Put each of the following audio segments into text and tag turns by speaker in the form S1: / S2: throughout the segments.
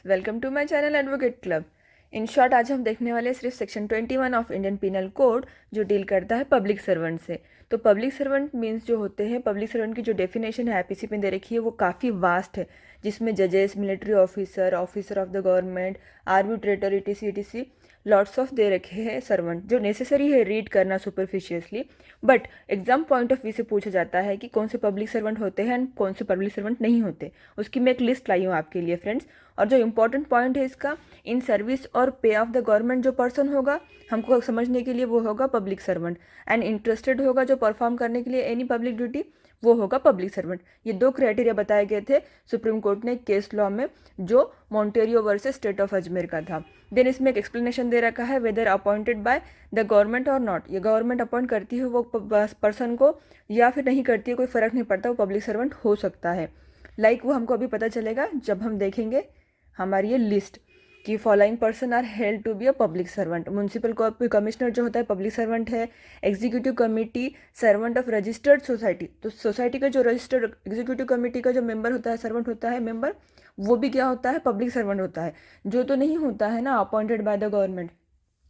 S1: Welcome to my channel advocate club. In short आज हम देखने वाले सिर्फ section 21 of Indian penal code जो डील करता है पब्लिक सर्वेंट से। तो पब्लिक सर्वेंट मीन्स जो होते हैं, पब्लिक सर्वेंट की जो डेफिनेशन है आईपीसी में दे रखी है वो काफ़ी वास्ट है, जिसमें जजेस, military officer, officer of the government, arbitrator, ETC lots of दे रखे हैं सर्वेंट, जो नेसेसरी है रीड करना superficially. But exam point of view से पूछा जाता है कि कौन से पब्लिक सर्वेंट होते हैं एंड कौन से पब्लिक सर्वेंट नहीं होते। उसकी मैं एक लिस्ट लाई हूँ आपके लिए फ्रेंड्स। और जो इम्पोर्टेंट पॉइंट है इसका, इन सर्विस और पे ऑफ द गवर्नमेंट जो पर्सन होगा हमको समझने के लिए वो होगा पब्लिक सर्वेंट, एंड इंटरेस्टेड होगा जो परफॉर्म करने के लिए एनी पब्लिक ड्यूटी वो होगा पब्लिक सर्वेंट। ये दो क्राइटेरिया बताए गए थे सुप्रीम कोर्ट ने केस लॉ में, जो Monterio versus state of Ajmer का था। देन इसमें एक एक्सप्लेनेशन दे रखा है whether appointed by the government और नॉट। ये गवर्नमेंट अपॉइंट करती है वो पर्सन को या फिर नहीं करती है, कोई फर्क नहीं पड़ता, वो पब्लिक सर्वेंट हो सकता है। वो हमको अभी पता चलेगा जब हम देखेंगे हमारी ये लिस्ट कि following person are held to be a public servant. Municipal commissioner जो होता है पब्लिक सर्वेंट है। Executive committee servant of registered society, तो सोसाइटी का जो रजिस्टर्ड एग्जीक्यूटिव कमेटी का जो मेंबर होता है, सर्वेंट होता है मेंबर, वो भी क्या होता है, पब्लिक सर्वेंट होता है। जो तो नहीं होता है ना अपॉइंटेड बाय द गवर्नमेंट,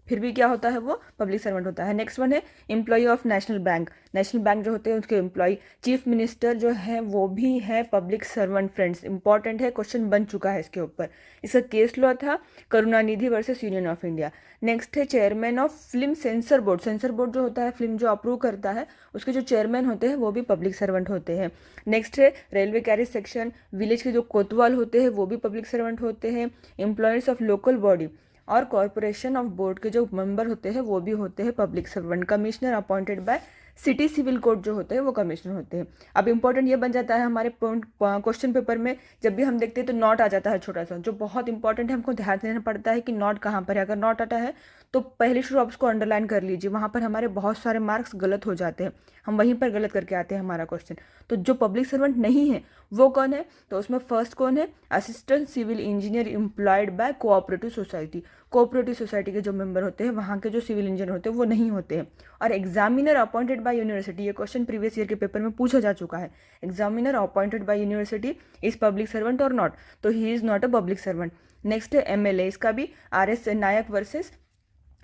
S1: फिर भी क्या होता है, वो पब्लिक सर्वेंट होता है। नेक्स्ट वन है employ of national bank. National bank जो होते हैं उसके एम्प्लॉय। चीफ मिनिस्टर जो है वो भी है पब्लिक सर्वेंट फ्रेंड्स, इंपॉर्टेंट है, क्वेश्चन बन चुका है इसके ऊपर। इसका केस लॉ था Karunanidhi versus Union of India. Next है chairman of film censor board. Censor board जो होता है फिल्म जो अप्रूव करता है, उसके जो चेयरमैन होते हैं वो भी पब्लिक सर्वेंट होते हैं। नेक्स्ट है रेलवे कैरिज सेक्शन। विलेज के जो कोतवाल होते हैं वो भी पब्लिक सर्वेंट होते हैं। एम्प्लॉयर्स ऑफ लोकल बॉडी और कॉरपोरेशन ऑफ बोर्ड के जो मेंबर होते हैं वो भी होते हैं public servant. Commissioner appointed by city civil court जो होते हैं वो कमिश्नर होते हैं। अब इंपॉर्टेंट ये बन जाता है हमारे क्वेश्चन पेपर में, जब भी हम देखते हैं तो नॉट आ जाता है छोटा सा, जो बहुत इंपॉर्टेंट है, हमको ध्यान देना पड़ता है कि नॉट कहाँ पर है। अगर नॉट आता है तो पहले शुरू आप उसको अंडरलाइन कर लीजिए, वहाँ पर हमारे बहुत सारे मार्क्स गलत हो जाते हैं, हम वहीं पर गलत करके आते हैं हमारा क्वेश्चन। तो जो पब्लिक सर्वेंट नहीं है वो कौन है, तो उसमें फर्स्ट कौन है, assistant civil engineer employed by cooperative society. Cooperative society के जो मेंबर होते हैं वहाँ के जो सिविल इंजीनियर होते हैं वो नहीं होते हैं। और एग्जामिनर अपॉइंटेड बाय यूनिवर्सिटी, ये क्वेश्चन प्रीवियस ईयर के पेपर में पूछा जा चुका है। Examiner appointed by university is public servant और नॉट, तो he is not a public servant. Next है एमएलए, इसका भी आरएस नायक वर्सेस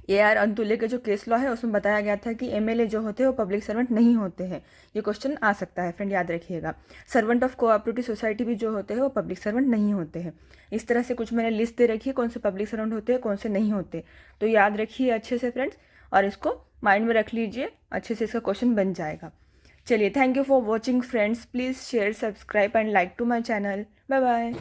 S1: AR अंतुल्य के जो केस लॉ है उसमें बताया गया था कि एमएलए जो होते हैं वो पब्लिक सर्वेंट नहीं होते हैं। ये क्वेश्चन आ सकता है फ्रेंड, याद रखिएगा। सर्वेंट ऑफ कोऑपरेटिव सोसाइटी भी जो होते हैं वो पब्लिक सर्वेंट नहीं होते हैं। इस तरह से कुछ मैंने लिस्ट दे रखी है कौन से पब्लिक सर्वेंट होते हैं कौन से नहीं होते, तो याद रखिए अच्छे से फ्रेंड्स, और इसको माइंड में रख लीजिए, अच्छे से इसका क्वेश्चन बन जाएगा। चलिए, thank you for watching friends, please share, subscribe and like to my channel. Bye bye.